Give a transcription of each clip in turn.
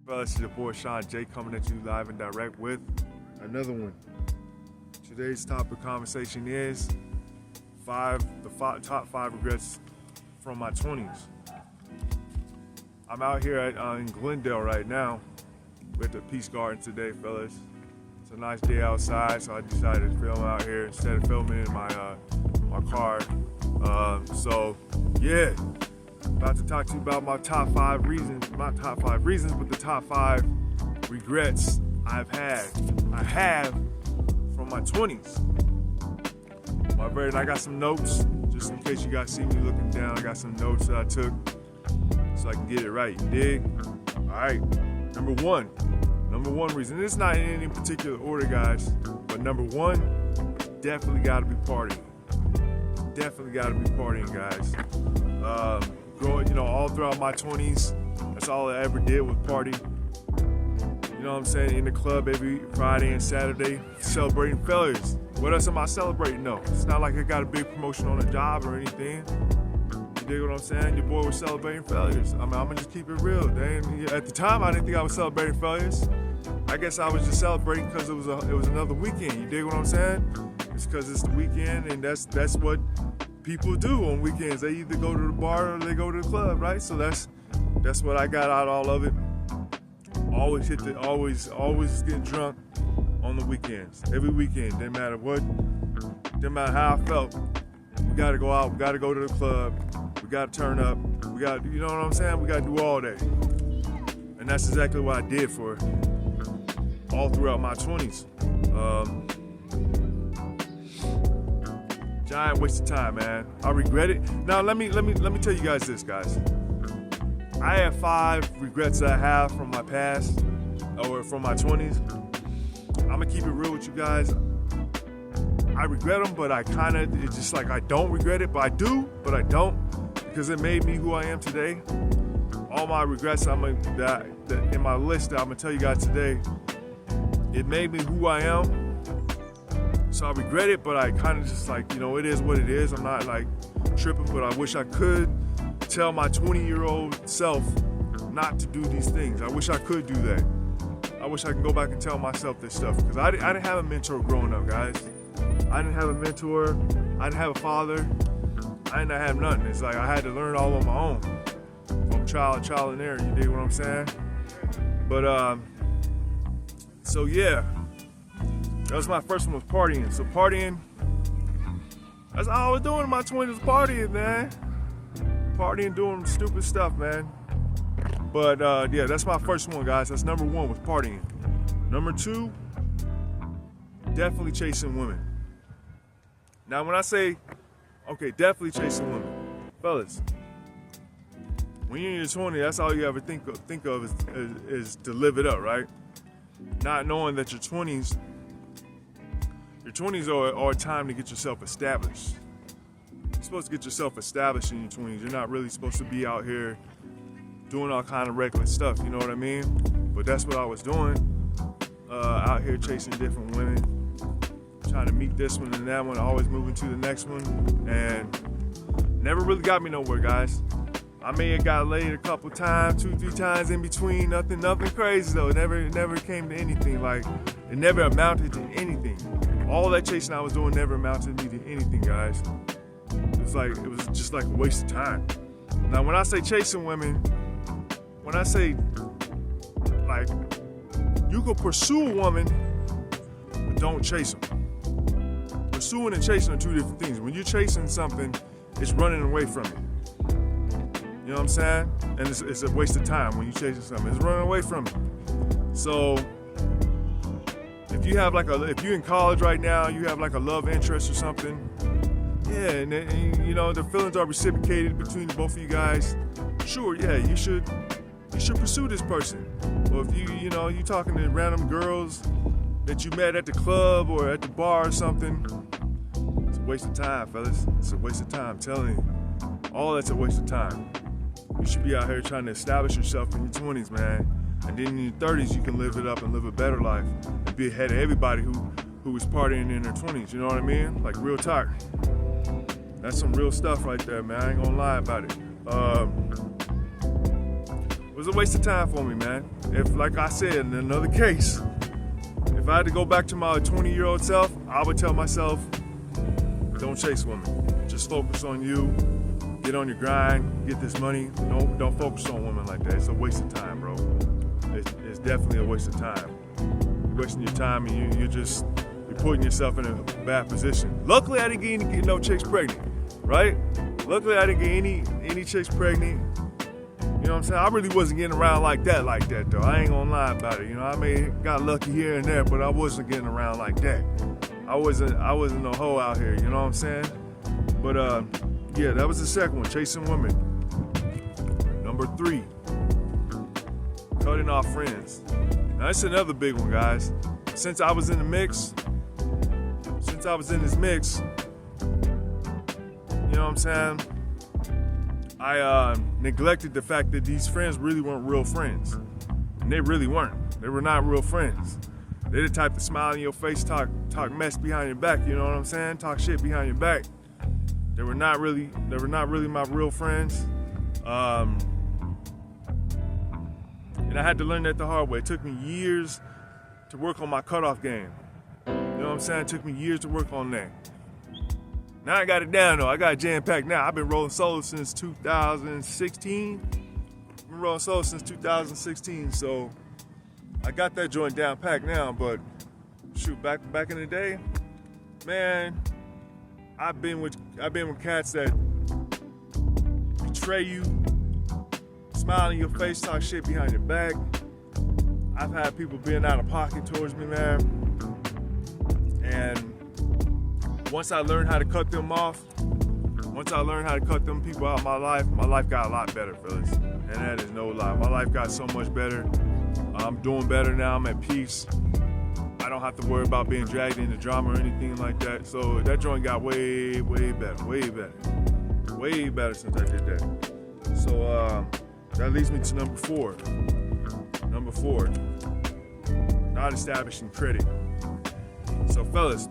Fellas, it's your boy Sean J coming at you live and direct with another one. Today's topic conversation is the top five regrets from my 20s. I'm out here in Glendale right now. We're at the Peace Garden today, fellas. It's a nice day outside, so I decided to film out here instead of filming in my car. Yeah, about to talk to you about my top five reasons, not top five reasons, but the top five regrets I have from my 20s. I got some notes, just in case you guys see me looking down. I got some notes that I took so I can get it right, you dig? All right, number one reason. It's not in any particular order, guys, but number one, definitely gotta be partying. Definitely gotta be partying, guys. Growing, all throughout my 20s, that's all I ever did was party. You know what I'm saying? In the club every Friday and Saturday, celebrating failures. What else am I celebrating? No, it's not like I got a big promotion on a job or anything. You dig what I'm saying? Your boy was celebrating failures. I'm gonna just keep it real. At the time, I didn't think I was celebrating failures. I guess I was just celebrating because it was another weekend. You dig what I'm saying? It's because it's the weekend, and that's what people do on weekends. They either go to the bar or they go to the club, right? So that's what I got out of all of it. Always getting drunk on the weekends. Every weekend, didn't matter how I felt. We gotta go out, we gotta go to the club, we gotta turn up, we gotta, you know what I'm saying? We gotta do all that. And that's exactly what I did for all throughout my 20s. Giant waste of time, man. I regret it. Now let me tell you guys this, guys. I have 5 regrets that I have from my past or from my 20s. I'm gonna keep it real with you guys. I regret them, but it's just like I don't regret it, but I do, but I don't, because it made me who I am today. All my regrets that in my list that I'm gonna tell you guys today, it made me who I am. So I regret it, but I kind of just like, it is what it is. I'm not like tripping, but I wish I could tell my 20-year-old self not to do these things. I wish I could do that. I wish I could go back and tell myself this stuff, because I didn't have a mentor growing up, guys. I didn't have a mentor. I didn't have a father. I didn't have nothing. It's like I had to learn all on my own from trial and error. You dig what I'm saying? But so yeah. That was my first one, was partying. So partying, that's all I was doing in my 20s, partying, man. Partying, doing stupid stuff, man. But yeah, that's my first one, guys. That's number one, was partying. Number 2, definitely chasing women. Now when I say, okay, definitely chasing women, fellas, when you're in your 20s, that's all you ever think of is to live it up, right? Not knowing that your 20s are a time to get yourself established. You're supposed to get yourself established in your 20s. You're not really supposed to be out here doing all kind of reckless stuff, you know what I mean? But that's what I was doing, out here chasing different women, trying to meet this one and that one, always moving to the next one, and never really got me nowhere, guys. I may have got laid a couple times, 2-3 times in between, nothing crazy though. It never came to anything. Like, it never amounted to anything. All that chasing I was doing never amounted me to anything, guys. It was just like a waste of time. Now, when I say chasing women, when I say, like, you could pursue a woman, but don't chase them. Pursuing and chasing are 2 different things. When you're chasing something, it's running away from you. You know what I'm saying? And it's a waste of time when you're chasing something. It's running away from you. So, if you're in college right now, you have like a love interest or something, yeah, and the feelings are reciprocated between both of you guys, sure, yeah, you should pursue this person. Or if you're talking to random girls that you met at the club or at the bar or something, it's a waste of time, fellas. It's a waste of time, I'm telling you. All that's a waste of time. You should be out here trying to establish yourself in your 20s, man. And then in your 30s, you can live it up and live a better life and be ahead of everybody who was partying in their 20s. You know what I mean? Like, real talk. That's some real stuff right there, man. I ain't gonna lie about it. was a waste of time for me, man. If, like I said, in another case, if I had to go back to my 20-year-old self, I would tell myself, don't chase women. Just focus on you. Get on your grind. Get this money. Don't focus on women like that. It's a waste of time, bro. It's definitely a waste of time. You're wasting your time, and you're putting yourself in a bad position. Luckily, I didn't get no chicks pregnant, right? Luckily, I didn't get any chicks pregnant. You know what I'm saying? I really wasn't getting around like that though. I ain't gonna lie about it. You know, I may got lucky here and there, but I wasn't getting around like that. I wasn't no hoe out here. You know what I'm saying? But yeah, that was the second one, chasing women. Number 3, cutting off friends. Now that's another big one, guys. Since I was in this mix, you know what I'm saying? I neglected the fact that these friends really weren't real friends. And they really weren't. They were not real friends. They're the type to smile in your face, talk mess behind your back, you know what I'm saying? Talk shit behind your back. They were not really my real friends. And I had to learn that the hard way. It took me years to work on my cutoff game. You know what I'm saying? It took me years to work on that. Now I got it down though. I got it jam-packed now. I've been rolling solo since 2016. I've been rolling solo since 2016, so I got that joint down packed now. But shoot, back in the day, man, I've been with cats that betray you, smile in your face, talk shit behind your back. I've had people being out of pocket towards me, man. And once I learned how to cut them off, once I learned how to cut them people out of my life got a lot better, fellas. And that is no lie. My life got so much better. I'm doing better now. I'm at peace. I don't have to worry about being dragged into drama or anything like that. So that joint got way better, way better since I did that. So that leads me to number 4. Number 4, not establishing credit. So fellas,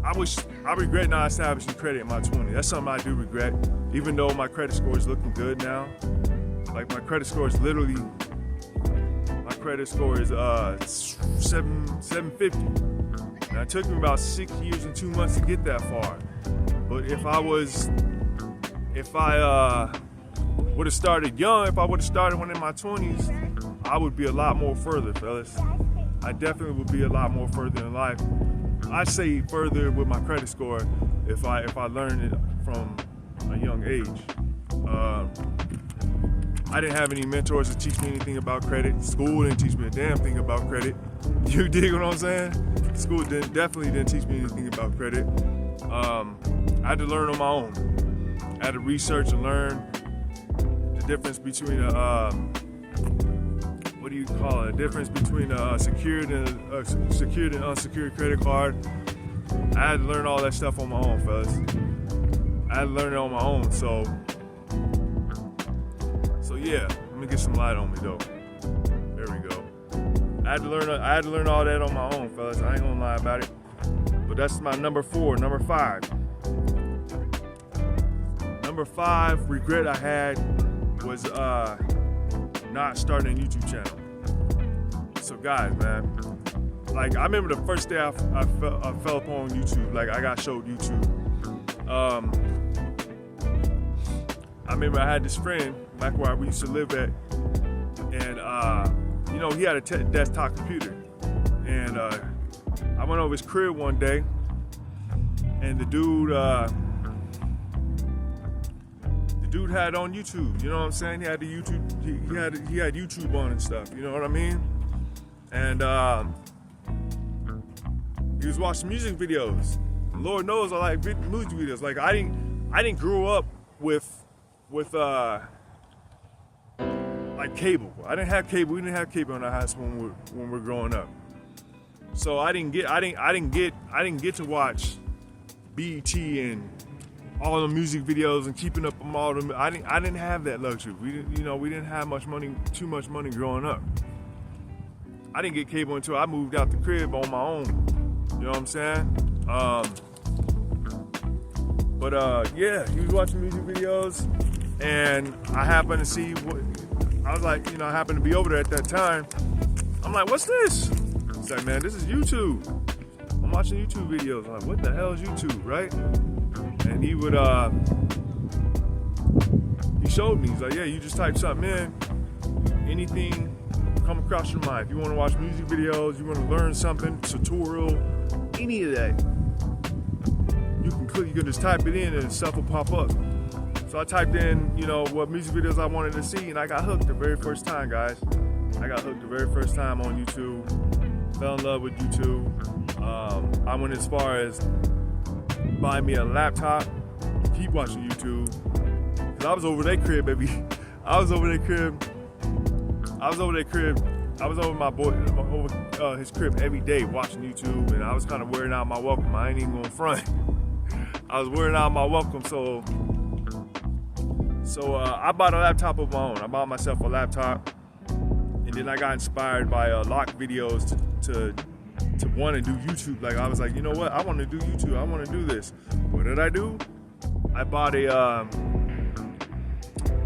I regret not establishing credit in my 20s. That's something I do regret, even though my credit score is looking good now. Like my credit score is 750. Now it took me about 6 years and 2 months to get that far. But if I would have started young, if I would have started when in my 20s, I would be a lot more further, fellas. I definitely would be a lot more further in life. I'd say further with my credit score if I learned it from a young age. I didn't have any mentors to teach me anything about credit. School didn't teach me a damn thing about credit. You dig what I'm saying? School definitely didn't teach me anything about credit. I had to learn on my own. I had to research and learn the difference between a difference between a secured and unsecured credit card. I had to learn all that stuff on my own, fellas. I had to learn it on my own. So yeah, let me get some light on me though. There we go. I had to learn all that on my own, fellas. I ain't gonna lie about it. But that's my number 4. Number 5. Number 5 regret I had was not starting a YouTube channel. So guys, man, like I remember the first day I fell upon YouTube. Like I got showed YouTube. I remember I had this friend back where we used to live at, and you know, he had a desktop computer, and I went over his crib one day, and the dude had on YouTube. You know what I'm saying? He had the YouTube. He had YouTube on and stuff. You know what I mean? And he was watching music videos. Lord knows I like music videos. Like I didn't grow up with like cable. I didn't have cable. We didn't have cable in our house when we're growing up. So I didn't get to watch BET and all the music videos and keeping up on all them. I didn't have that luxury. We didn't have too much money growing up. I didn't get cable until I moved out the crib on my own. You know what I'm saying? But yeah, he was watching music videos, And I happened to see what, I was like, I happened to be over there at that time. I'm like, what's this? He's like, man, this is YouTube. I'm watching YouTube videos. I'm like, what the hell is YouTube, right? And he would, he showed me. He's like, yeah, you just type something in, anything come across your mind. If you want to watch music videos, you want to learn something, tutorial, any of that, you can click, you can just type it in and stuff will pop up. So I typed in, what music videos I wanted to see, and I got hooked the very first time, guys. I got hooked the very first time on YouTube. Fell in love with YouTube. I went as far as buying me a laptop, keep watching YouTube. Cause I was over their crib, baby. I was over my boy, his crib every day watching YouTube, and I was kind of wearing out my welcome. I ain't even gonna front. I was wearing out my welcome, so I bought a laptop of my own. I bought myself a laptop, and then I got inspired by lock videos to want to do YouTube. Like, I was like, you know what? I want to do YouTube. I want to do this. What did I do? I bought a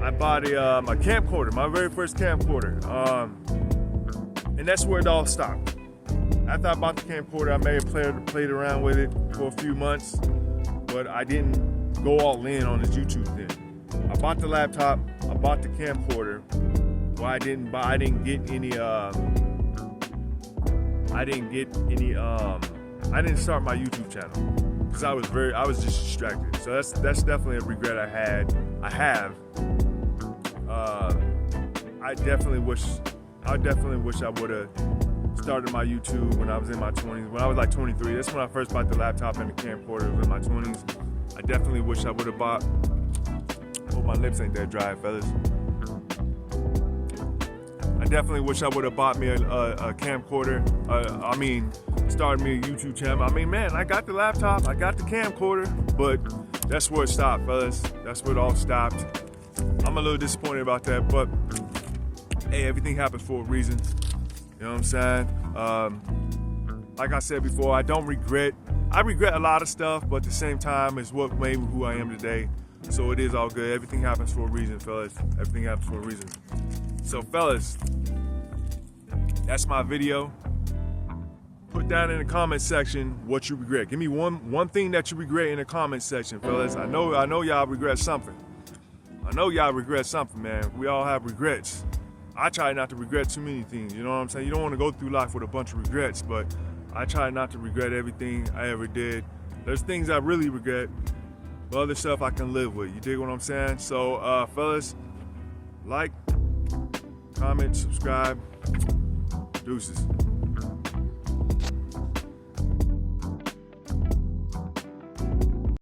camcorder, my very first camcorder, and that's where it all stopped. After I bought the camcorder, I may have played around with it for a few months, but I didn't go all in on this YouTube thing. I bought the laptop, I bought the camcorder. Well, I didn't start my YouTube channel because I was just distracted. So that's definitely a regret I have. I definitely wish I would have started my YouTube when I was in my 20s. When I was like 23, that's when I first bought the laptop and the camcorder. It was in my 20s. I definitely wish I would have bought. Hope my lips ain't that dry, fellas. I definitely wish I would have bought me a camcorder. Started me a YouTube channel. I mean, man, I got the laptop, I got the camcorder, but that's where it stopped, fellas. That's where it all stopped. I'm a little disappointed about that, but hey, everything happens for a reason. You know what I'm saying? Like I said before, I regret a lot of stuff, but at the same time, it's what made me who I am today. So it is all good. Everything happens for a reason, fellas. Everything happens for a reason. So, fellas, that's my video. Put down in the comment section what you regret. Give me one thing that you regret in the comment section, fellas. I know y'all regret something. I know y'all regret something, man. We all have regrets. I try not to regret too many things, you know what I'm saying? You don't want to go through life with a bunch of regrets, but I try not to regret everything I ever did. There's things I really regret, but other stuff I can live with. You dig what I'm saying? So, fellas, like, comment, subscribe. Deuces.